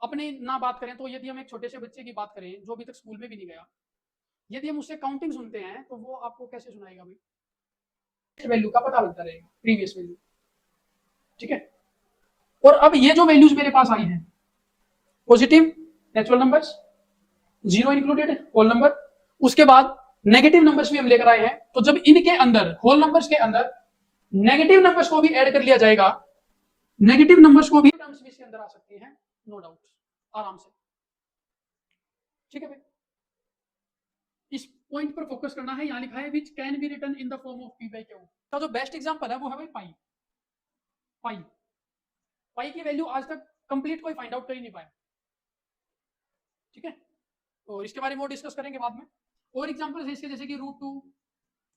अपने ना बात करें तो यदि हम एक छोटे से बच्चे की बात करें जो अभी तक स्कूल में भी नहीं गया, यदि हम उससे काउंटिंग सुनते हैं तो वो आपको कैसे सुनाएगा भाई? वैल्यू का पता लगता रहेगा, प्रीवियस वैल्यू। ठीक है, और अब ये जो वैल्यूज मेरे पास आई हैं, positive natural numbers, zero included whole number, उसके बाद नेगेटिव नंबर्स भी हम लेकर आए हैं। तो जब इनके अंदर होल नंबर्स के अंदर नेगेटिव नंबर्स को भी ऐड कर लिया जाएगा, नेगेटिव नंबर्स को भी टर्म्स भी इसके अंदर आ सकती हैं, नो डाउट, आराम से। ठीक है भाई, इस पॉइंट पर फोकस करना है। यहां लिखा है which can be written in the form of P by Q का जो बेस्ट एग्जांपल है वो है भाई पाई। पाई पाई की वैल्यू आज तक कंप्लीट कोई फाइंड आउट कर ही नहीं पाया। ठीक है, और इसके बारे में और डिस्कस करेंगे बाद में। और एग्जांपल्स है इसके जैसे कि रूट 2,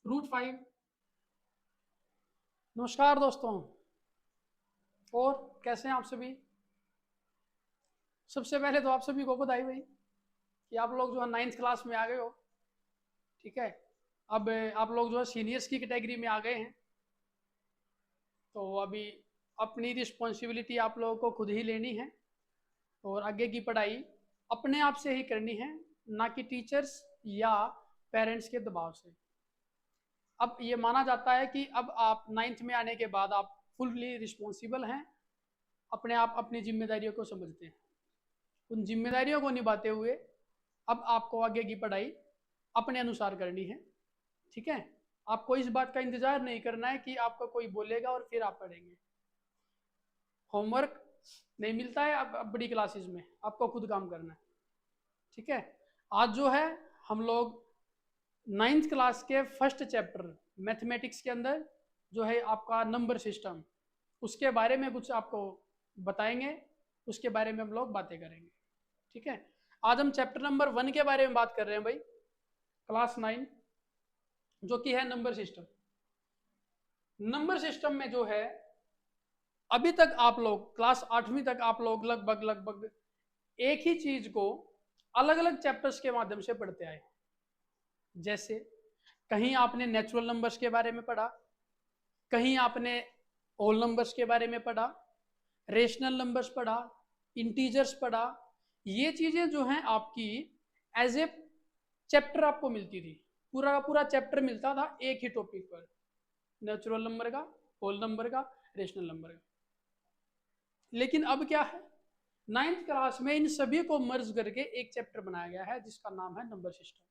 रूट 5। नमस्कार दोस्तों, और कैसे हैं आप सभी? सबसे पहले तो आप सभी को बधाई भाई कि आप लोग जो है 9th क्लास में आ गए हो। ठीक है, अब आप लोग जो है सीनियर्स की कैटेगरी में आ गए हैं, तो अभी अपनी रिस्पॉन्सिबिलिटी आप लोगों को खुद ही लेनी है और आगे की पढ़ाई अपने आप से ही करनी है, ना कि टीचर्स या पेरेंट्स के दबाव से। अब ये माना जाता है कि अब आप 9th में आने के बाद आप फुल्ली रिस्पॉन्सिबल हैं, अपने आप अपनी जिम्मेदारियों को समझते हैं। उन जिम्मेदारियों को निभाते हुए अब आपको आगे की पढ़ाई अपने अनुसार करनी है। ठीक है, आपको इस बात का इंतजार नहीं करना है कि आपको कोई बोलेगा और फिर आप पढ़ेंगे। होमवर्क नहीं मिलता है अब बड़ी क्लासेस में, आपको खुद काम करना है। ठीक है, आज जो है हम लोग 9th क्लास के फर्स्ट चैप्टर मैथमेटिक्स के अंदर जो है आपका नंबर सिस्टम, उसके बारे में कुछ आपको बताएंगे, उसके बारे में हम लोग बातें करेंगे। ठीक है, आज हम चैप्टर नंबर 1 के बारे में बात कर रहे हैं भाई, क्लास 9, जो कि है नंबर सिस्टम। नंबर सिस्टम में जो है अभी तक आप लोग क्लास 8वीं तक आप लोग लगभग एक ही चीज को अलग अलग चैप्टर्स के माध्यम से पढ़ते आए। जैसे कहीं आपने नेचुरल नंबर्स के बारे में पढ़ा, कहीं आपने होल नंबर्स के बारे में पढ़ा, रेशनल नंबर्स पढ़ा, इंटीजर्स पढ़ा। ये चीजें जो हैं आपकी एज ए चैप्टर आपको मिलती थी, पूरा का पूरा चैप्टर मिलता था एक ही टॉपिक पर, नेचुरल नंबर का, होल नंबर का, रेशनल नंबर का। लेकिन अब क्या है, 9th क्लास में इन सभी को मर्ज करके एक चैप्टर बनाया गया है जिसका नाम है नंबर सिस्टम,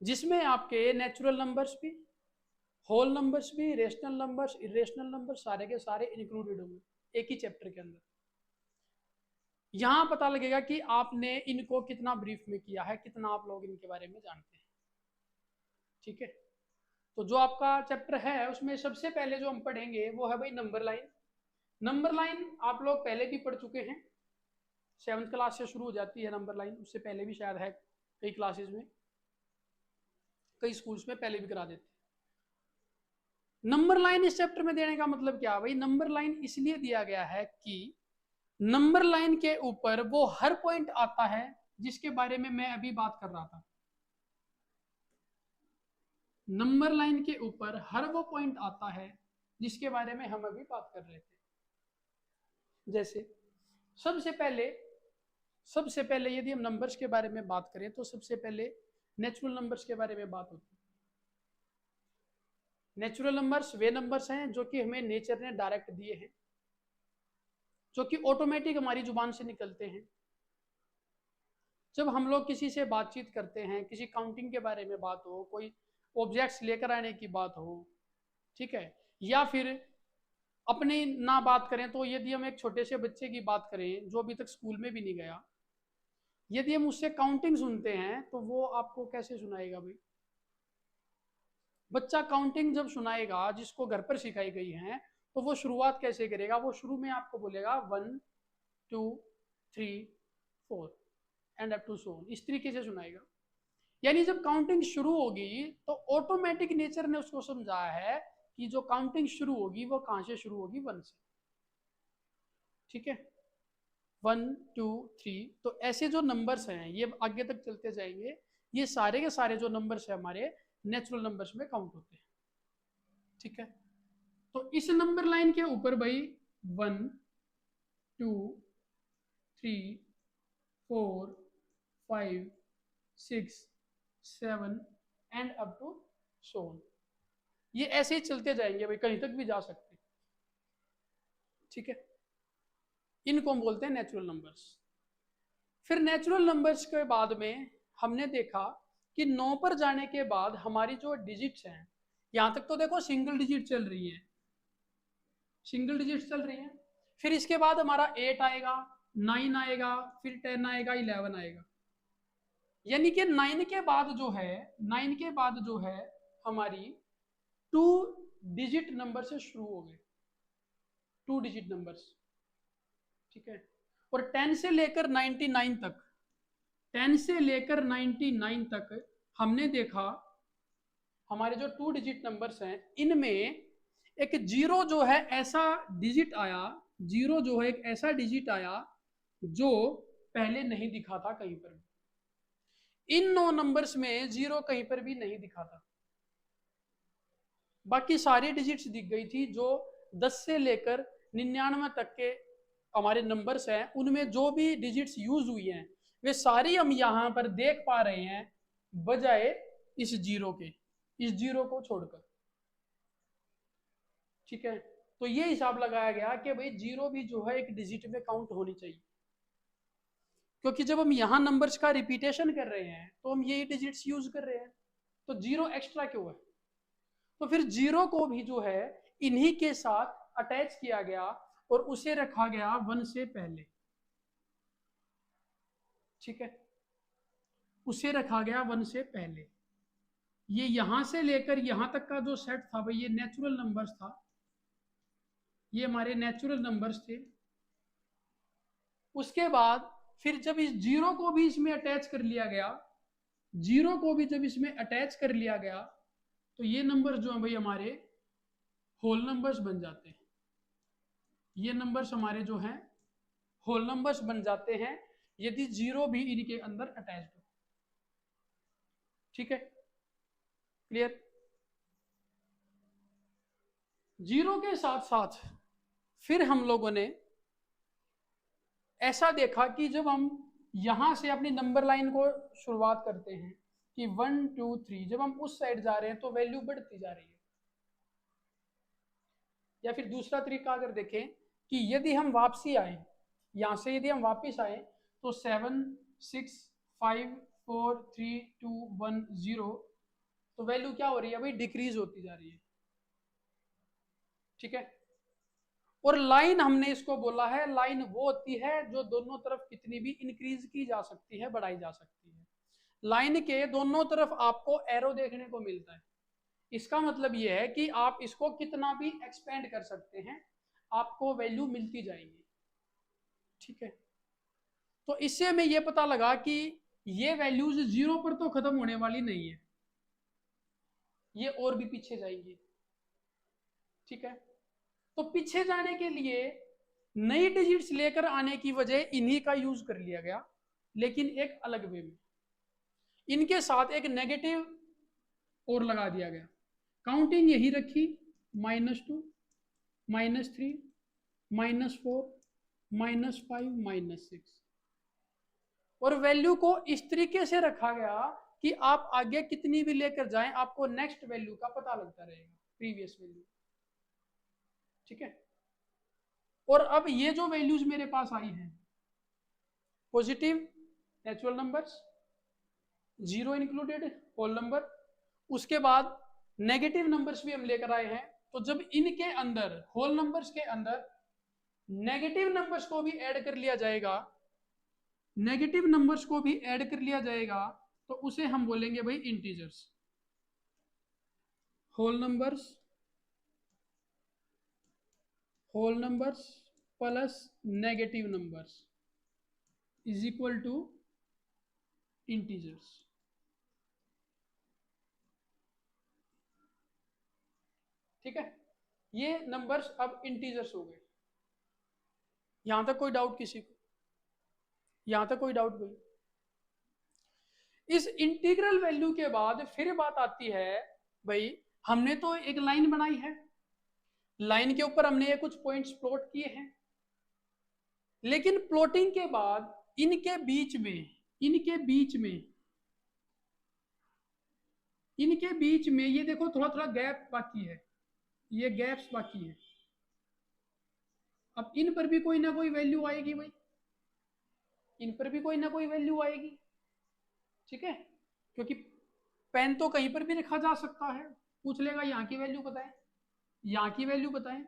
जिसमें आपके नेचुरल नंबर्स भी, होल नंबर्स भी, रेशनल नंबर्स, इरेशनल नंबर्स सारे के सारे इंक्लूडेड होंगे एक ही चैप्टर के अंदर। यहां पता लगेगा कि आपने इनको कितना ब्रीफ में किया है, कितना आप लोग इनके बारे में जानते हैं। ठीक है, तो जो आपका चैप्टर है उसमें सबसे पहले जो हम पढ़ेंगे वो है भाई नंबर लाइन। नंबर लाइन आप लोग पहले भी पढ़ चुके हैं, 7th क्लास से शुरू हो जाती है नंबर लाइन, उससे पहले भी शायद है कई क्लासेस में, कई स्कूल्स में पहले भी करा देते हैं। नंबर लाइन इस चैप्टर में देने का मतलब क्या भाई, नंबर लाइन इसलिए दिया गया है कि नंबर लाइन के ऊपर वो हर पॉइंट आता है जिसके बारे में मैं अभी बात कर रहा था। नंबर लाइन के ऊपर हर वो पॉइंट आता है जिसके बारे में हम अभी बात कर रहे थे। जैसे सबसे पहले यदि हम नंबर्स के बारे में बात करें तो सबसे पहले नेचुरल नंबर्स के बारे में बात होती है। नेचुरल नंबर्स वे नंबर्स हैं जो कि हमें नेचर ने डायरेक्ट दिए हैं, जो कि ऑटोमेटिक हमारी जुबान से निकलते हैं। जब हम लोग किसी से बातचीत करते हैं, किसी काउंटिंग के बारे में बात हो, कोई ऑब्जेक्ट्स लेकर आने की बात हो, ठीक है, या फिर अपनी ना बात करें तो यदि हम एक छोटे से बच्चे की बात करें जो अभी तक स्कूल में भी नहीं गया, यदि हम उससे काउंटिंग सुनते हैं तो वो आपको कैसे सुनाएगा भाई? बच्चा काउंटिंग जब सुनाएगा जिसको घर पर सिखाई गई है, तो वो शुरुआत कैसे करेगा? वो शुरू में आपको बोलेगा 1 2 3 4 एंड अप टू सो, इस तरीके से सुनाएगा। यानी जब काउंटिंग शुरू होगी तो ऑटोमेटिक नेचर ने उसको समझाया है कि जो काउंटिंग शुरू होगी वो कहां से शुरू होगी? 1 से। ठीक है, 1 2 3, तो ऐसे जो नंबर्स हैं ये आगे तक चलते जाएंगे, ये सारे के सारे जो नंबर्स हैं हमारे नेचुरल नंबर्स में काउंट होते हैं। ठीक है, तो इस नंबर लाइन के ऊपर भाई 1 2 3 4 5 6 7 and up to so on. ये ऐसे ही चलते जाएंगे भाई, कहीं तक भी जा सकते, ठीक है। इनको हम बोलते हैं नेचुरल नंबर्स। फिर नेचुरल नंबर्स के बाद में हमने देखा कि 9 पर जाने के बाद हमारी जो डिजिट्स हैं, यहां तक तो देखो सिंगल डिजिट चल रही है, सिंगल डिजिट चल रही है। फिर इसके बाद हमारा 8 आएगा, 9 आएगा, फिर 10 आएगा, 11 आएगा। यानी कि 9 के बाद जो है, 9 के बाद जो है हमारी 2 डिजिट नंबर से शुरू हो गए, 2 डिजिट नंबर्स, ठीक है। और 10 से लेकर 99 तक, 10 से लेकर 99 तक हमने देखा हमारे जो 2 डिजिट नंबर्स हैं, इनमें एक जीरो जो है ऐसा डिजिट आया, जीरो जो है एक ऐसा डिजिट आया जो पहले नहीं दिखा था कहीं पर भी। इन 9 नंबर्स में जीरो कहीं पर भी नहीं दिखा था, बाकी सारी डिजिट्स दिख गई थी। जो 10 से लेकर 99 तक के हमारे नंबर्स हैं, उनमें जो भी डिजिट्स यूज हुई हैं वे सारी हम यहां पर देख पा रहे हैं, बजाय इस जीरो के, इस जीरो को छोड़कर, ठीक है। तो ये हिसाब लगाया गया कि भाई जीरो भी जो है एक डिजिट में काउंट होनी चाहिए, क्योंकि जब हम यहाँ नंबर्स का रिपीटेशन कर रहे हैं तो हम यही डिजिट्स यूज कर रहे हैं, तो जीरो एक्स्ट्रा क्यों है। तो फिर जीरो को भी जो है इन्हीं के साथ अटैच किया गया और उसे रखा गया 1 से पहले, ठीक है, उसे रखा गया 1 से पहले। ये यहां से लेकर यहां तक का जो सेट था भाई, ये नेचुरल नंबर्स था, ये हमारे नेचुरल नंबर्स थे। उसके बाद फिर जब इस जीरो को भी इसमें अटैच कर लिया गया, जीरो को भी जब इसमें अटैच कर लिया गया, तो ये नंबर्स जो है भाई हमारे होल नंबर्स बन जाते हैं। ये नंबर्स हमारे जो हैं होल नंबर्स बन जाते हैं यदि जीरो भी इनके अंदर अटैच हो, ठीक है, क्लियर। जीरो के साथ साथ फिर हम लोगों ने ऐसा देखा कि जब हम यहां से अपनी नंबर लाइन को शुरुआत करते हैं कि 1 2 3, जब हम उस साइड जा रहे हैं तो वैल्यू बढ़ती जा रही है। या फिर दूसरा तरीका अगर देखें कि यदि हम वापसी आए, यहां से यदि हम वापस आए तो 7 6 5 4 3 2 1 0, तो वैल्यू क्या हो रही है भाई, डिक्रीज होती जा रही है, ठीक है। और लाइन हमने इसको बोला है, लाइन वो होती है जो दोनों तरफ कितनी भी इंक्रीज की जा सकती है, बढ़ाई जा सकती है। लाइन के दोनों तरफ आपको एरो देखने को मिलता है, इसका मतलब यह है कि आप इसको कितना भी एक्सपेंड कर सकते हैं, आपको वैल्यू मिलती जाएगी, ठीक है। तो इससे हमें यह पता लगा कि ये वैल्यूज जीरो पर तो खत्म होने वाली नहीं है, ये और भी पीछे जाएंगी, ठीक है। तो पीछे जाने के लिए नई डिजिट्स लेकर आने की वजह इन्हीं का यूज कर लिया गया, लेकिन एक अलग वे में। इनके साथ एक नेगेटिव और लगा दिया गया, काउंटिंग यही रखी, -2 -3 -4 -5 -6, और वैल्यू को इस तरीके से रखा गया कि आप आगे कितनी भी लेकर जाएं आपको नेक्स्ट वैल्यू का पता लगता रहेगा, प्रीवियस वैल्यू, ठीक है। और अब ये जो वैल्यूज मेरे पास आई हैं, positive natural numbers, zero included whole number, उसके बाद नेगेटिव नंबर्स भी हम लेकर आए हैं। तो जब इनके अंदर होल नंबर्स के अंदर नेगेटिव नंबर्स को भी ऐड कर लिया जाएगा, नेगेटिव नंबर्स को भी ऐड कर लिया जाएगा, तो उसे हम बोलेंगे भाई integers. Whole numbers plus negative numbers is equal to integers, ठीक है। ये नंबर्स अब इंटीजर्स हो गए। यहां तक कोई डाउट किसी को, यहां तक कोई डाउट कोई। इस इंटीग्रल वैल्यू के बाद फिर बात आती है भाई, हमने तो एक लाइन बनाई है, लाइन के ऊपर हमने ये कुछ पॉइंट्स प्लॉट किए हैं, लेकिन प्लॉटिंग के बाद इनके बीच में ये देखो थोड़ा थोड़ा गैप बाकी है, ये गैप्स बाकी है। अब इन पर भी कोई ना कोई वैल्यू आएगी भाई, इन पर भी कोई ना कोई वैल्यू आएगी, ठीक है, क्योंकि पेन तो कहीं पर भी लिखा जा सकता है। पूछ लेगा यहाँ की वैल्यू बताएं, यहाँ की वैल्यू बताएं,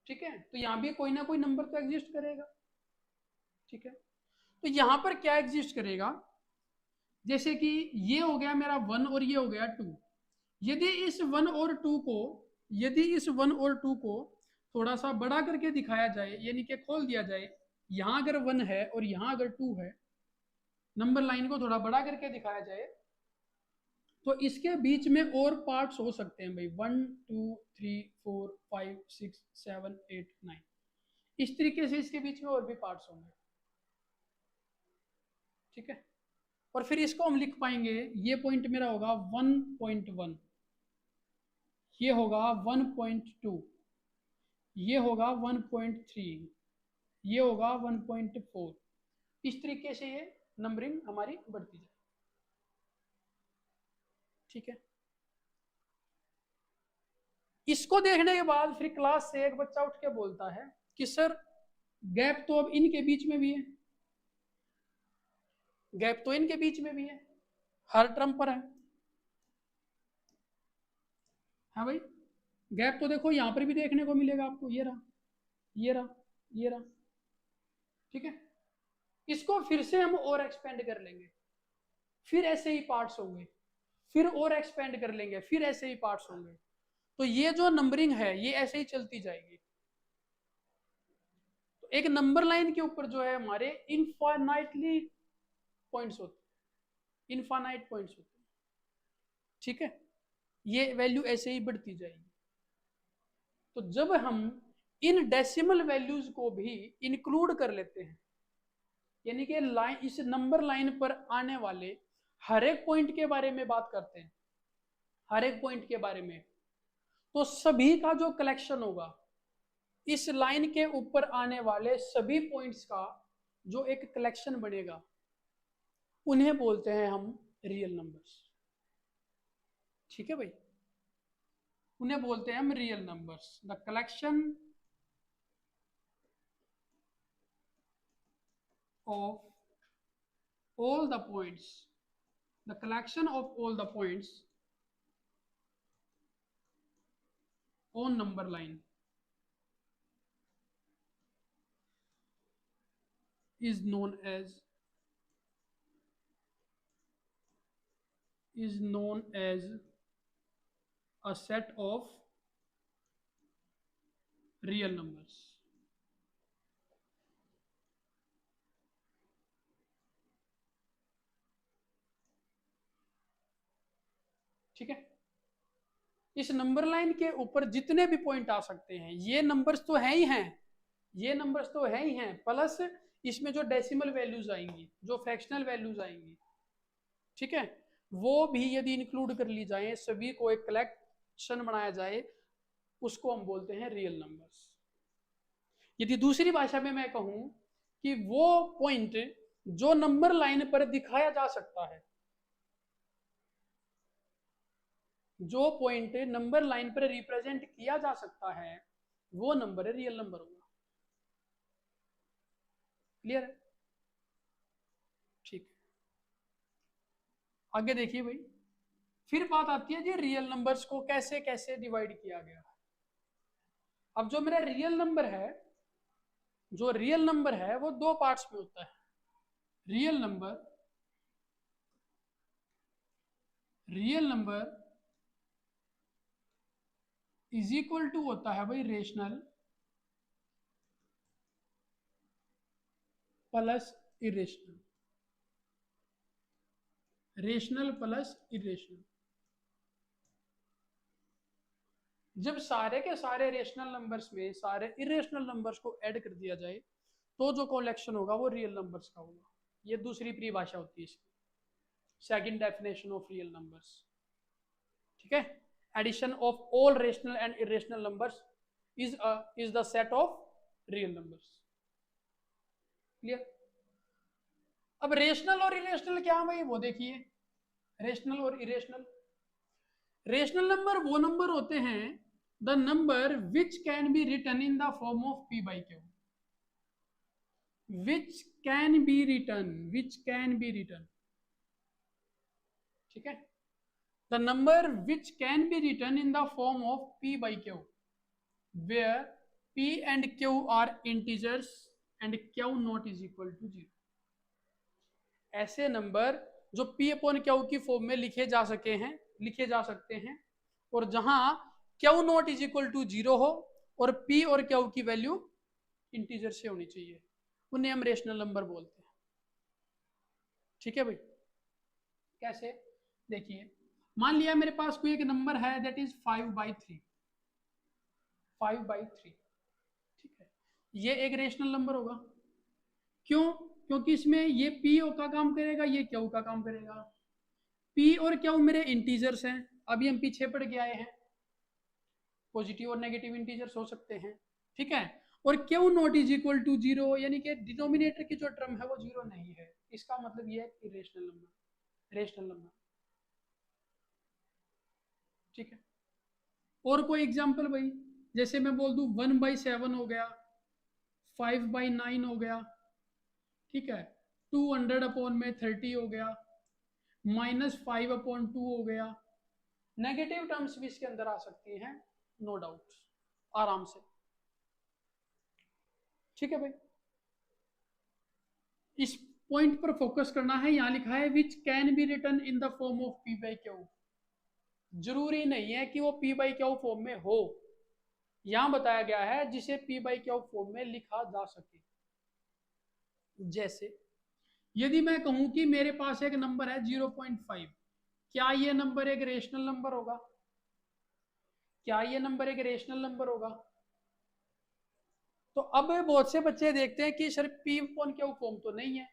ठीक है, तो यहाँ भी कोई ना कोई नंबर तो एग्जिस्ट करेगा, ठीक है। तो यहाँ पर क्या एग्जिस्ट करेगा, जैसे कि ये हो गया मेरा 1 और ये हो गया 2। यदि इस 1 और 2 को थोड़ा सा बड़ा करके दिखाया जाए, यानी कि खोल दिया जाए, यहाँ अगर 1 है और यहाँ अगर 2 है, नंबर लाइन को थोड़ा बड़ा करके दिखाया जाए, तो इसके बीच में और पार्ट्स हो सकते हैं भाई, 1 2 3 4 5 6 7 8 9, इस तरीके से इसके बीच में और भी पार्ट्स होंगे, ठीक है। और फिर इसको हम लिख पाएंगे, ये पॉइंट मेरा होगा 1.1, ये होगा 1.2, ये होगा 1.3, ये होगा 1.4, इस तरीके से ये नंबरिंग हमारी बढ़ती जाए, ठीक है। इसको देखने के बाद फिर क्लास से एक बच्चा उठ के बोलता है कि सर गैप तो अब इनके बीच में भी है, गैप तो इनके बीच में भी है, हर टर्म पर है। हाँ भाई, गैप तो देखो यहाँ पर भी देखने को मिलेगा आपको, ये रहा, ये रहा, ये रहा, ठीक है। इसको फिर से हम और एक्सपेंड कर लेंगे, फिर ऐसे ही पार्ट्स होंगे, फिर और एक्सपेंड कर लेंगे, फिर ऐसे ही पार्ट्स होंगे। तो ये जो नंबरिंग है ये ऐसे ही चलती जाएगी। तो एक नंबर लाइन के ऊपर जो है हमारे इनफाइनाइटली पॉइंट्स होते हैं, इनफाइनाइट पॉइंट्स होते हैं, ठीक है। ये वैल्यू ऐसे ही बढ़ती जाएगी। तो जब हम इन डेसिमल वैल्यूज को भी इंक्लूड कर लेते हैं, यानी कि लाइन, इस नंबर लाइन पर आने वाले हर एक पॉइंट के बारे में बात करते हैं, हर एक पॉइंट के बारे में, तो सभी का जो कलेक्शन होगा, इस लाइन के ऊपर आने वाले सभी पॉइंट्स का जो एक कलेक्शन बनेगा, उन्हें बोलते हैं हम रियल नंबर्स, ठीक है भाई, उन्हें बोलते हैं हम real numbers. The collection of all the points, the collection of all the points on number line is known as a set of real numbers, ठीक है। इस नंबर लाइन के ऊपर जितने भी पॉइंट आ सकते हैं, ये नंबर्स तो हैं ही हैं, ये नंबर्स तो हैं ही हैं, प्लस इसमें जो डेसिमल वैल्यूज आएंगी, जो फ्रैक्शनल वैल्यूज आएंगी, ठीक है, वो भी यदि इंक्लूड कर ली जाए, सभी को एक कलेक्शन बनाया जाए, उसको हम बोलते हैं रियल नंबर्स। यदि दूसरी भाषा में मैं कहूं कि वो पॉइंट जो नंबर लाइन पर दिखाया जा सकता है, जो पॉइंट नंबर लाइन पर रिप्रेजेंट किया जा सकता है, वो नंबर रियल नंबर होगा। क्लियर है? ठीक है, आगे देखिए भाई, फिर बात आती है जी रियल नंबर्स को कैसे कैसे डिवाइड किया गया। अब जो मेरा रियल नंबर है, जो रियल नंबर है वो दो पार्ट्स में होता है। Real number is equal to होता है भाई rational plus irrational, rational plus irrational. जब सारे के सारे रेशनल नंबर्स में सारे इरेशनल नंबर्स को ऐड कर दिया जाए, तो जो कलेक्शन होगा वो रियल नंबर्स का होगा। ये दूसरी परिभाषा होती है इसकी, second definition of real numbers, ठीक है। Addition of all rational and irrational numbers is the set of real numbers. Clear. अब रेशनल और इरेशनल क्या है भाई, वो देखिए। रेशनल और इरेशनल, रेशनल नंबर वो नंबर होते हैं the number which can be written in the form of P by Q, which can be written, which can be written, ठीक है। The number which can be written in the form of P by Q where p and q are integers and q not is equal to 0। ऐसे number जो p upon q की फॉर्म में लिखे जा सकते हैं और जहां q not is equal to 0 हो और p और q की वैल्यू इंटीजर से होनी चाहिए, उन्हें हम रेशनल नंबर बोलते हैं। ठीक है भाई, कैसे, देखिए मान लिया मेरे पास कोई एक नंबर है दैट इज 5/3, 5/3, ठीक है, ये एक रेशनल नंबर होगा। क्यों? क्योंकि इसमें ये p का काम करेगा, ये q का काम करेगा। p और q मेरे इंटीजर्स हैं, अभी हम पीछे पढ़ के आए हैं, पॉजिटिव और नेगेटिव इंटीजर्स हो सकते हैं, ठीक है। और q not is equal to 0, यानी कि डिनोमिनेटर की जो टर्म है वो 0 नहीं है, इसका मतलब ये है इरेशनल नंबर, रेशनल नंबर, ठीक है। और कोई एग्जांपल भाई, जैसे मैं बोल दूं 1/7 हो गया, 5/9 हो गया, ठीक है, 200/30 हो गया, -5/2 हो गया। नेगेटिव टर्म्स भी इसके अंदर आ सकती हैं, नो डाउट, आराम से, ठीक है भाई। इस पॉइंट पर फोकस करना है, यहां लिखा है which can be written in the form of p by Q, जरूरी नहीं है कि वो p बाई क्यू फॉर्म में हो, यहां बताया गया है जिसे p बाई क्यू फॉर्म में लिखा जा सके। जैसे यदि मैं कहूं कि मेरे पास एक नंबर है 0.5, क्या ये नंबर एक रेशनल नंबर होगा? क्या ये नंबर एक रेशनल नंबर होगा? तो अब बहुत से बच्चे देखते हैं कि sir p upon Q form तो नहीं है,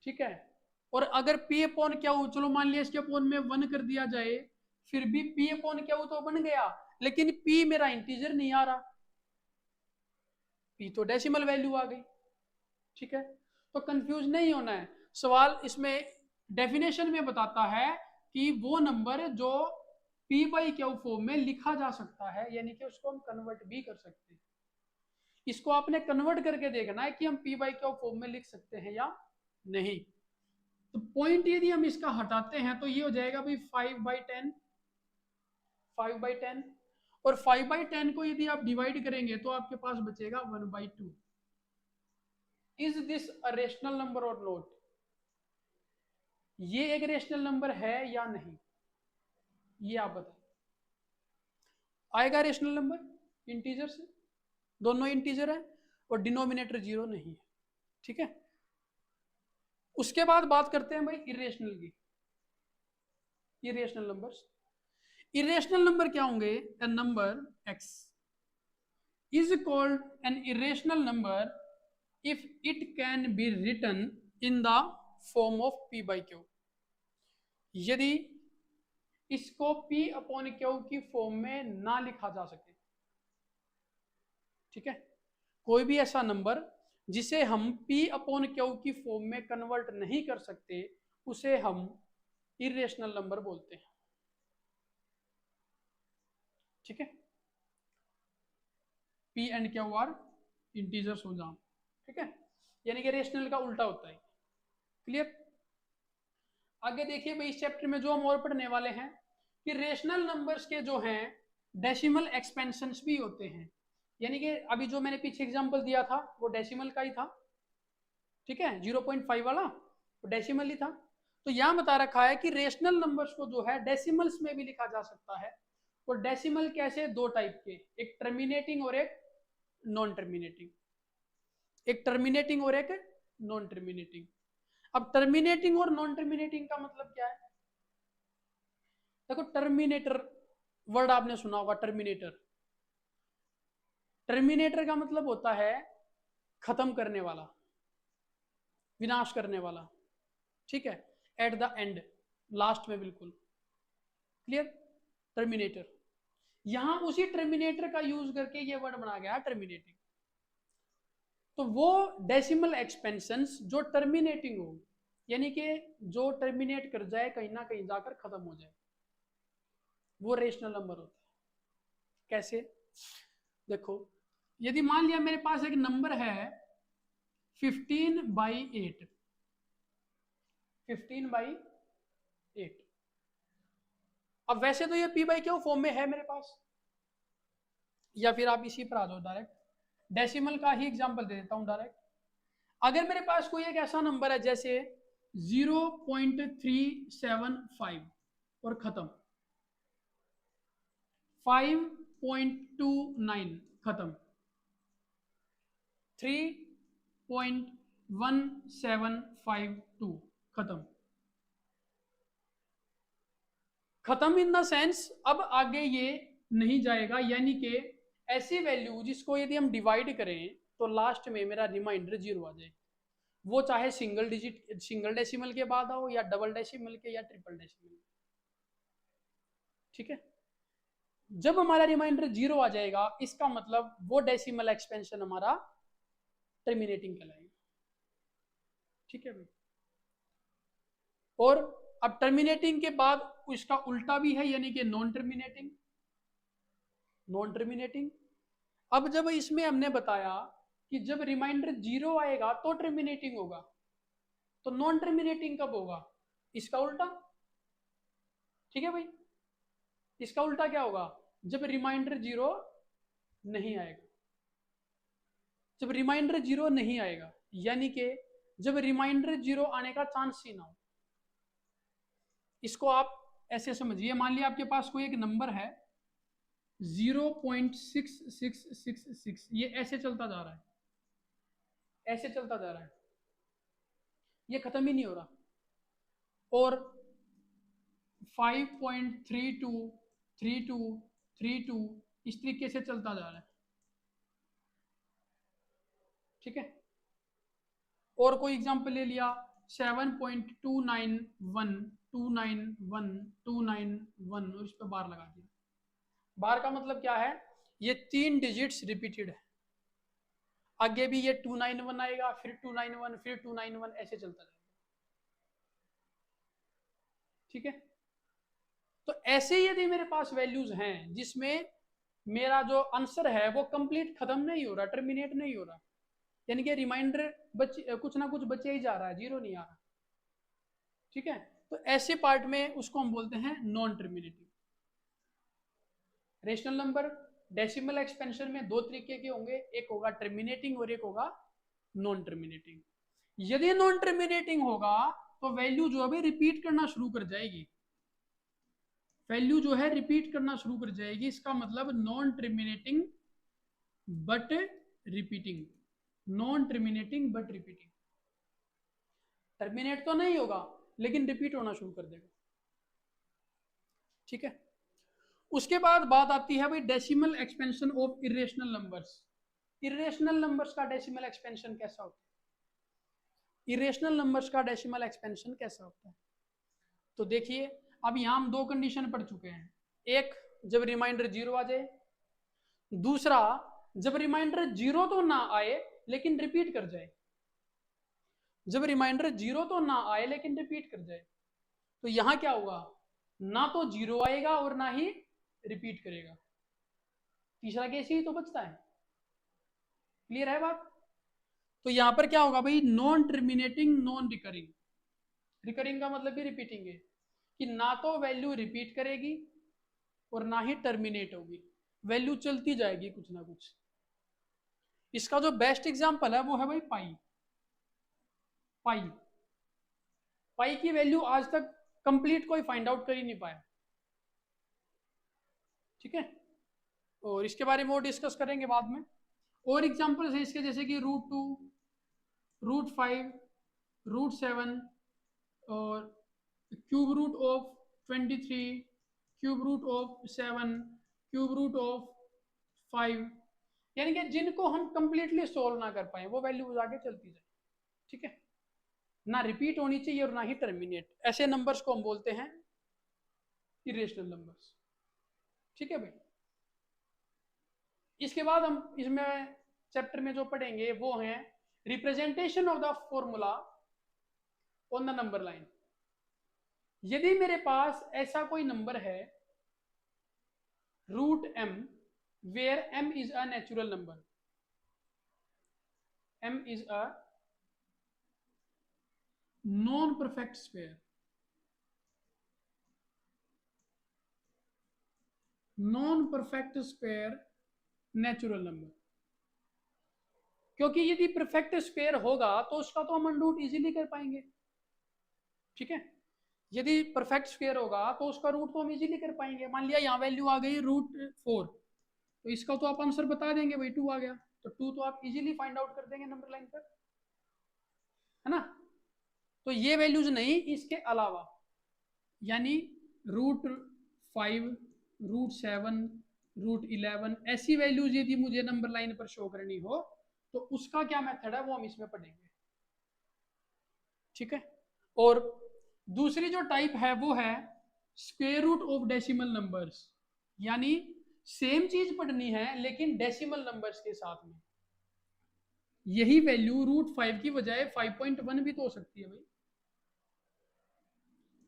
ठीक है। और अगर p अपॉन क्यू, चलो मान लिया इसके अपॉन में 1 कर दिया जाए, फिर भी p अपॉन क्यू तो बन गया, लेकिन p मेरा इंटीजर नहीं आ रहा, p तो डेसिमल वैल्यू आ गई, ठीक है। तो कंफ्यूज नहीं होना है, सवाल इसमें डेफिनेशन में बताता है कि वो नंबर जो p बाई क्यू फॉर्म में लिखा जा सकता है, यानी कि उसको हम कन्वर्ट भी कर सकते हैं। इसको आपने कन्वर्ट करके देखना है कि हम p बाई क्यू फॉर्म में लिख सकते हैं या नहीं। तो पॉइंट यदि हम इसका हटाते हैं तो ये हो जाएगा भाई 5/10, 5/10, और 5/10 को यदि आप डिवाइड करेंगे तो आपके पास बचेगा 1/2। Is this a rational number और नॉट? ये एक रेशनल नंबर है या नहीं, ये आप बताएं। आएगा रेशनल नंबर इंटीजर से, दोनों इंटीजर है और डिनोमिनेटर 0 नहीं है, ठीक है। उसके बाद बात करते हैं भाई इरेशनल की। इरेशनल नंबर्स, इरेशनल नंबर क्या होंगे? ए number x is called an irrational number if it can be written in the form of p by q, यदि इसको p अपॉन q की फॉर्म में ना लिखा जा सके, ठीक है। कोई भी ऐसा नंबर जिसे हम p अपॉन q की फॉर्म में कन्वर्ट नहीं कर सकते, उसे हम इरेशनल नंबर बोलते हैं, ठीक है। p and q are integers हो जाओ, ठीक है, यानी कि रेशनल का उल्टा होता है, क्लियर। आगे देखिए भाई, इस चैप्टर में जो हम और पढ़ने वाले हैं कि रेशनल नंबर्स के जो हैं डेसिमल एक्सपेंशंस भी होते हैं, यानी कि अभी जो मैंने पीछे एग्जांपल दिया था वो डेसिमल का ही था, ठीक है, 0.5 वाला वो डेसिमल ही था। तो यहां बता रखा है कि रेशनल नंबर्स को जो है डेसिमल्स में भी लिखा जा सकता है, और डेसिमल कैसे, दो टाइप के, एक टर्मिनेटिंग और एक नॉन टर्मिनेटिंग, एक टर्मिनेटिंग और एक नॉन टर्मिनेटिंग। अब टर्मिनेटिंग और नॉन टर्मिनेटिंग का मतलब क्या है? देखो टर्मिनेटर वर्ड आपने सुना होगा, टर्मिनेटर, टर्मिनेटर का मतलब होता है खत्म करने वाला, विनाश करने वाला, ठीक है, एट द एंड, लास्ट में, बिल्कुल क्लियर, टर्मिनेटर। यहां उसी टर्मिनेटर का यूज करके ये वर्ड बना गया टर्मिनेटिंग। तो वो डेसिमल एक्सपेंशंस जो टर्मिनेटिंग हो, यानी कि जो टर्मिनेट कर जाए, कहीं ना कहीं जाकर खत्म हो जाए, वो रेशनल नंबर होता है। कैसे? देखो, यदि मान लिया मेरे पास एक नंबर है 15/8, 15/8। अब वैसे तो ये p/q फॉर्म में है मेरे पास, या फिर आप इसी पर आ जाओ डायरेक्ट, डेसिमल का ही एग्जांपल दे देता हूं डायरेक्ट। अगर मेरे पास कोई एक ऐसा नंबर है जैसे 0.375 और खत्म, 5.29 खत्म, 3.1752 खत्म। खत्म इन द सेंस अब आगे ये नहीं जाएगा, यानी कि ऐसी वैल्यू जिसको यदि हम डिवाइड करें तो लास्ट में मेरा रिमाइंडर 0 आ जाए, वो चाहे सिंगल डिजिट, सिंगल डेसिमल के बाद आओ, या डबल डेसिमल के, या ट्रिपल डेसिमल। ठीक है, जब हमारा रिमाइंडर 0 आ जाएगा, इसका मतलब वो डेसिमल एक्सपेंशन हमारा टर्मिनेटिंग कहलाएगा। ठीक है भाई। और अब टर्मिनेटिंग के बाद इसका उल्टा भी है, यानी कि नॉन टर्मिनेटिंग। नॉन टर्मिनेटिंग, अब जब इसमें हमने बताया कि जब रिमाइंडर 0 आएगा तो टर्मिनेटिंग होगा, तो नॉन टर्मिनेटिंग कब होगा? इसका उल्टा। ठीक है भाई, इसका उल्टा क्या होगा? जब रिमाइंडर 0 नहीं आएगा। जब रिमाइंडर 0 नहीं आएगा, यानी कि जब रिमाइंडर 0 आने का चांस ही ना हो। इसको आप ऐसे समझिए, मान लिया आपके पास कोई एक नंबर है 0.6666, ये ऐसे चलता जा रहा है, ऐसे चलता जा रहा है, ये खत्म ही नहीं हो रहा, और 5.323232 इस तरीके से चलता जा रहा है। ठीक है, और कोई एग्जांपल ले लिया 7.291291291 और इस पर बार लगा दिया। बार का मतलब क्या है? ये 3 डिजिट्स रिपीटेड है, आगे भी ये 291 आएगा, फिर 291, फिर 291, ऐसे चलता जाएगा। ठीक है, तो ऐसे यदि मेरे पास वैल्यूज हैं जिसमें मेरा जो आंसर है वो कंप्लीट खत्म नहीं हो रहा, टर्मिनेट नहीं हो रहा, यानी कि रिमाइंडर कुछ ना कुछ बचे ही जा रहा है, 0 नहीं आ रहा। ठीक है, तो ऐसे पार्ट में उसको हम बोलते हैं non terminating. Rational number decimal expansion में 2 तरीके के होंगे, एक होगा टर्मिनेटिंग और एक होगा नॉन टर्मिनेटिंग। यदि नॉन टर्मिनेटिंग होगा तो वैल्यू जो है रिपीट करना शुरू कर जाएगी, वैल्यू जो है रिपीट करना शुरू कर जाएगी। इसका मतलब non terminating but repeating, non terminating but repeating. Terminate तो नहीं होगा लेकिन रिपीट होना शुरू कर देगा। ठीक है, उसके बाद बात आती है भाई decimal expansion of irrational numbers. Irrational numbers का डेसिमल एक्सपेंशन कैसा होता है? इरेशनल नंबर्स का डेसिमल एक्सपेंशन कैसा होता है? तो देखिए, अब यहां हम 2 कंडीशन पढ़ चुके हैं, एक जब रिमाइंडर 0 आ जाए, दूसरा जब रिमाइंडर 0 तो ना आए लेकिन रिपीट कर जाए। जब रिमाइंडर 0 तो ना आए लेकिन रिपीट कर जाए, तो यहां क्या होगा? ना तो 0 आएगा और ना ही रिपीट करेगा। तीसरा केस ही तो बचता है। क्लियर है बात? तो यहां पर क्या होगा भाई? Non terminating non recurring. Recurring का मतलब भी रिपीटिंग है, कि ना तो वैल्यू रिपीट करेगी और ना ही टर्मिनेट होगी, वैल्यू चलती जाएगी कुछ ना कुछ। इसका जो बेस्ट एग्जांपल है वो है भाई पाई। पाई, पाई की वैल्यू आज तक कंप्लीट कोई फाइंड आउट कर ही नहीं पाया। ठीक है, और इसके बारे में और डिस्कस करेंगे बाद में। और एग्जांपल्स है इसके, जैसे कि √2, √5, √7 और cube root of 23, cube root of 7, cube root of 5, यानी कि जिनको हम कंप्लीटली सोल्व ना कर पाए वो वैल्यूज आगे चलती जाए। ठीक है, ना रिपीट होनी चाहिए और ना ही टर्मिनेट। ऐसे नंबर्स को हम बोलते हैं इरेशनल नंबर्स। ठीक है भाई, इसके बाद हम इसमें चैप्टर में जो पढ़ेंगे वो है representation of the formula on the number line. यदि मेरे पास ऐसा कोई नंबर है root m where m is a natural number, m is a non perfect square, non perfect square natural number. क्योंकि यदि परफेक्ट स्क्वायर होगा तो उसका तो हम अंडरूट इजीली कर पाएंगे, ठीक है। यदि परफेक्ट स्क्वायर होगा तो उसका रूट तो हम इजीली कर पाएंगे। मान लिया यहाँ वैल्यू आ गई √4, तो इसका तो आप आंसर बता देंगे भाई 2 आ गया, तो 2 तो आप इजीली फाइंड आउट कर देंगे नंबर लाइन पर, है ना। तो ये वैल्यूज नहीं, इसके अलावा यानी √5, √7, √11 ऐसी वैल्यूज यदि मुझे नंबर लाइन पर शो करनी हो तो उसका क्या मेथड है वो हम इसमें पढ़ेंगे, ठीक है। और दूसरी जो टाइप है वो है square root of decimal numbers, यानी सेम चीज पढ़नी है लेकिन डेसिमल नंबर्स के साथ में। यही वैल्यू √5 की बजाय 5.1 भी तो हो सकती है भाई,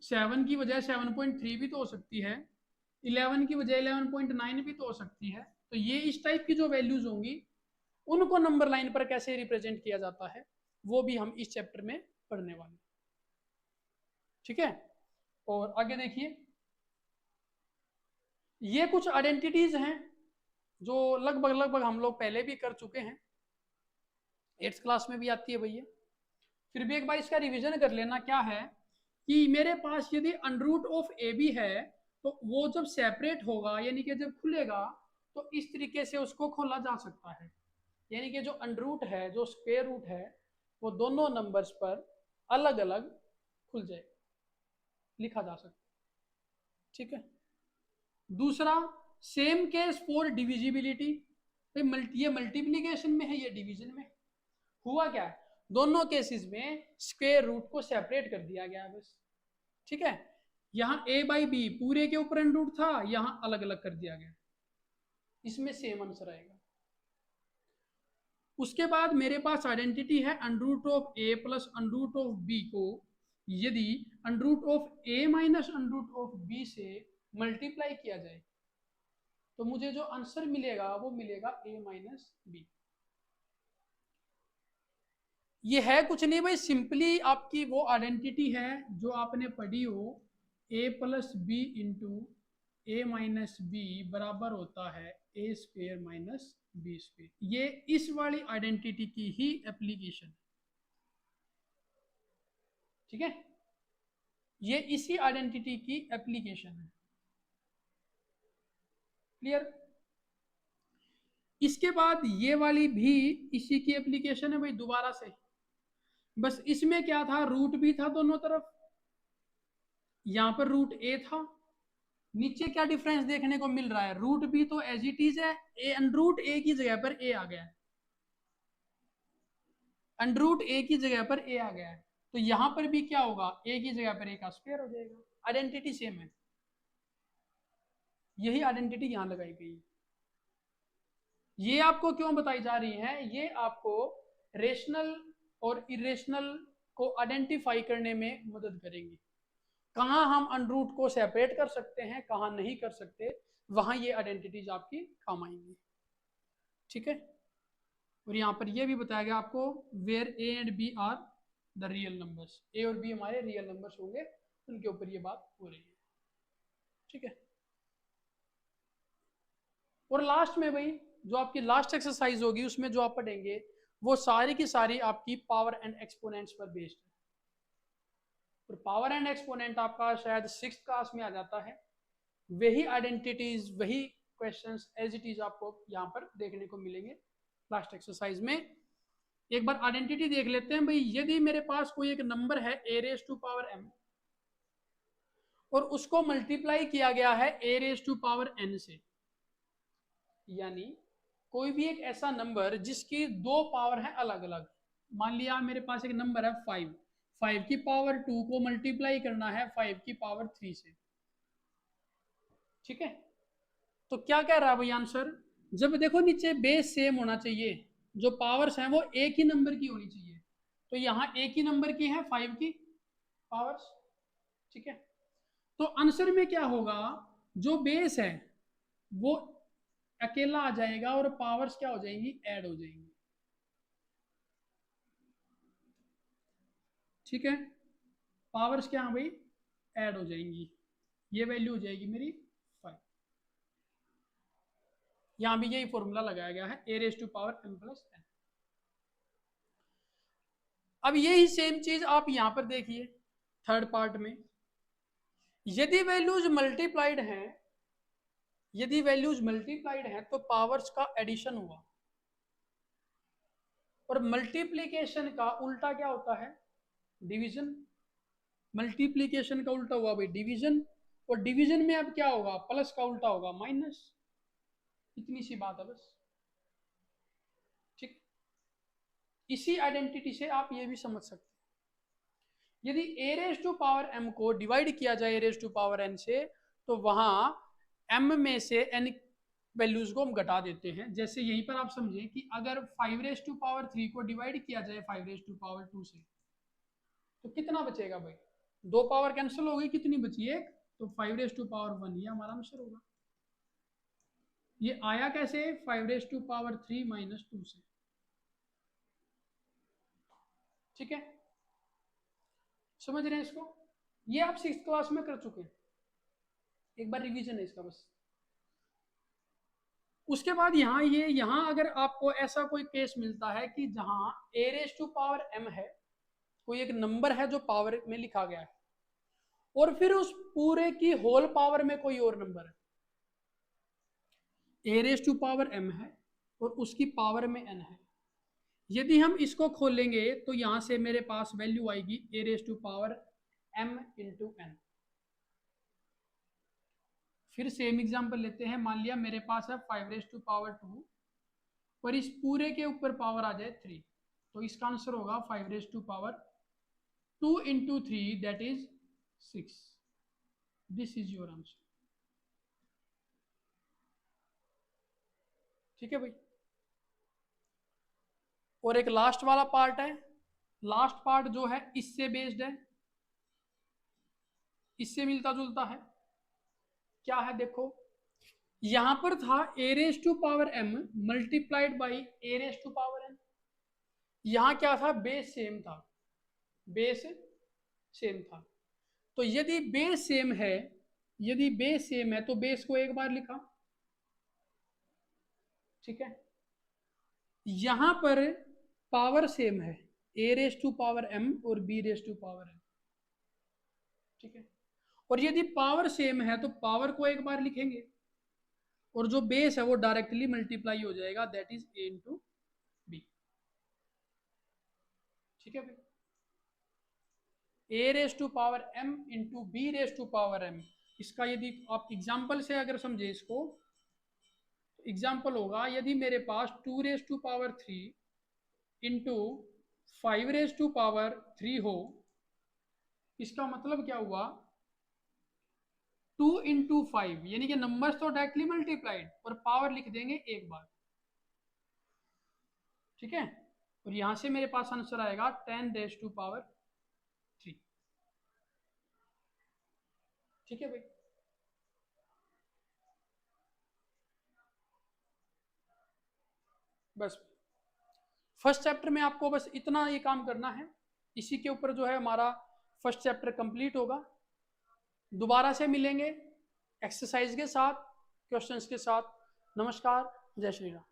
7 की बजाय 7.3 भी तो हो सकती है, 11 की बजाय 11.9 भी तो हो सकती है। तो ये इस टाइप की जो वैल्यूज होंगी उनको नंबर लाइन पर कैसे रिप्रेजेंट किया जाता है वो भी हम इस चैप्टर में पढ़ने वाले, ठीक है। और आगे देखिए, ये कुछ आइडेंटिटीज हैं जो लगभग हम लोग पहले भी कर चुके हैं, 8th क्लास में भी आती है भैया। फिर भी एक बार इसका रिवीजन कर लेना। क्या है कि मेरे पास यदि अंडरूट ऑफ ए बी है तो वो जब सेपरेट होगा यानी कि जब खुलेगा तो इस तरीके से उसको खोला जा सकता है, यानी कि जो अंडरूट है, जो स्क्वायर रूट है, वो दोनों नंबर्स पर अलग अलग खुल जाए, लिखा जा सकता है, ठीक है। दूसरा, सेम केस फॉर डिविजिबिलिटी, ये मल्टीप्लीकेशन में है, ये डिवीजन में। हुआ क्या है, दोनों केसेस में स्क्वायर रूट को सेपरेट कर दिया गया बस, ठीक है। यहाँ a/b पूरे के ऊपर अंडरूट था, यहाँ अलग अलग कर दिया गया, इसमें सेम आंसर आएगा। उसके बाद मेरे पास आइडेंटिटी है under root of a plus under root of b को यदि under root of a minus under root of b से मल्टीप्लाई किया जाए तो मुझे जो आंसर मिलेगा वो मिलेगा a माइनस बी। ये है कुछ नहीं भाई, सिंपली आपकी वो आइडेंटिटी है जो आपने पढ़ी हो, a plus B into a minus B बराबर होता है a square minus B square. ये इस वाली आइडेंटिटी की ही एप्लीकेशन, ठीक है, ये इसी आइडेंटिटी की एप्लीकेशन है, क्लियर। इसके बाद ये वाली भी इसी की एप्लीकेशन है भाई, दोबारा से। बस इसमें क्या था, रूट भी था दोनों तरफ, यहां पर रूट ए था, नीचे क्या डिफरेंस देखने को मिल रहा है, रूट भी तो एज इट इज है, अंडरूट ए की जगह पर ए आ गया है, अंडरूट ए की जगह पर ए आ गया है, तो यहां पर भी क्या होगा, ए की जगह पर ए का स्क्वायर हो जाएगा, आइडेंटिटी सेम है। यही आइडेंटिटी यहां लगाई गई है। ये आपको क्यों बताई जा रही है, ये आपको रेशनल और इरेशनल को आइडेंटिफाई करने में मदद करेंगी। कहाँ हम अंडरूट को सेपरेट कर सकते हैं, कहाँ नहीं कर सकते, वहां ये आइडेंटिटीज आपकी काम आएंगी, ठीक है। और यहाँ पर यह भी बताया गया आपको where A and B are the real numbers, A और बी हमारे रियल नंबर्स होंगे, उनके ऊपर ये बात हो रही है, ठीक है। और लास्ट में भाई जो आपकी लास्ट एक्सरसाइज होगी उसमें जो आप पढ़ेंगे वो सारी की सारी आपकी पावर एंड एक्सपोनेंट्स पर बेस्ड है। और पावर एंड एक्सपोनेंट आपका शायद 6th क्लास में आ जाता है, वही आइडेंटिटीज वही क्वेश्चंस एज इट इज आपको यहाँ पर देखने को मिलेंगे लास्ट एक्सरसाइज में। एक बार आइडेंटिटी देख लेते हैं भाई, यदि मेरे पास कोई एक नंबर है a⁻m और उसको मल्टीप्लाई किया गया है a⁻n से, यानी कोई भी एक ऐसा नंबर जिसकी 2 पावर है अलग अलग। मान लिया मेरे पास एक नंबर है 5 की पावर 2 को मल्टीप्लाई करना है 5 की पावर 3 से, ठीक है। तो क्या कह रहा है भाई आंसर, जब देखो नीचे बेस सेम होना चाहिए, जो पावर्स हैं वो एक ही नंबर की होनी चाहिए। तो यहाँ एक ही नंबर की है 5 की पावर्स, ठीक है। तो आंसर में क्या होगा, जो बेस है वो अकेला आ जाएगा और पावर्स क्या हो जाएंगी, ऐड हो जाएंगी, ठीक है। पावर्स क्या है भाई, ऐड हो जाएंगी। ये वैल्यू हो जाएगी मेरी 5। यहां भी यही फॉर्मूला लगाया गया है, a raise to power m plus n। अब यही सेम चीज आप यहां पर देखिए थर्ड पार्ट में, यदि वैल्यूज मल्टीप्लाइड हैं, यदि वैल्यूज मल्टीप्लाइड हैं तो पावर्स का एडिशन हुआ, और मल्टीप्लीकेशन का उल्टा क्या होता है, डिवीजन। मल्टीप्लीकेशन का उल्टा हुआ भाई डिवीजन, और डिवीजन में अब क्या होगा, प्लस का उल्टा होगा माइनस। इतनी सी बात है बस, ठीक। इसी आइडेंटिटी से आप ये भी समझ सकते हैं, यदि a raise to power m को डिवाइड किया जाए a raise to power n से, तो वहां m में से n वैल्यूज को हम घटा देते हैं। जैसे यहीं पर आप समझें कि अगर 5 रेज टू पावर 3 को डिवाइड किया जाए 5 रेज टू पावर 2 से, तो कितना बचेगा भाई, दो पावर कैंसिल हो गई, कितनी बची, एक। तो 5 रेज टू पावर 1 ये हमारा आंसर होगा। ये आया कैसे, 5 रेज टू पावर 3 माइनस 2 से, ठीक है। समझ रहे हैं इसको, ये आप 6th क्लास में कर चुके हैं, एक बार रिवीजन है इसका बस। उसके बाद यहाँ अगर आपको ऐसा कोई केस मिलता है कि जहां a raise to power m है, कोई एक नंबर है जो पावर में लिखा गया है, और फिर उस पूरे की होल पावर में कोई और नंबर है, a raise to power m है और उसकी पावर में n है। यदि हम इसको खोलेंगे तो यहां से मेरे पास वैल्यू आएगी a raise to power m into n। फिर सेम एग्जांपल लेते हैं, मान लिया मेरे पास है 5 रेज टू पावर 2 और इस पूरे के ऊपर पावर आ जाए 3, तो इसका आंसर होगा 5 raise to power 2 into 3 that is 6। This is your answer, ठीक है भाई। और एक लास्ट वाला पार्ट है, लास्ट पार्ट जो है इससे बेस्ड है, इससे मिलता जुलता है। क्या है देखो, यहां पर था a raise to power m multiplied by a raise to power n। यहां क्या था, बेस सेम था, बेस सेम था। तो यदि बेस सेम है, यदि बेस सेम है तो बेस को एक बार लिखा, ठीक है। यहां पर पावर सेम है, a raise to power m और b raise to power n, ठीक है। और यदि पावर सेम है तो पावर को एक बार लिखेंगे, और जो बेस है वो डायरेक्टली मल्टीप्लाई हो जाएगा, that is a into B, ठीक है भाई। a raise to power m into B raise to power m, इसका यदि आप एग्जाम्पल से अगर समझे इसको, एग्जाम्पल होगा यदि मेरे पास 2 raise to power 3 into 5 raise to power 3 हो, इसका मतलब क्या हुआ, 2 इंटू 5, यानी कि नंबर्स तो डायरेक्टली मल्टीप्लाइड और पावर लिख देंगे एक बार, ठीक है। और यहां से मेरे पास आंसर आएगा 10 रेज टू पावर 3, ठीक है भाई। बस फर्स्ट चैप्टर में आपको बस इतना ये काम करना है, इसी के ऊपर जो है हमारा फर्स्ट चैप्टर कंप्लीट होगा। दोबारा से मिलेंगे एक्सरसाइज के साथ, क्वेश्चंस के साथ। नमस्कार, जय श्री राम।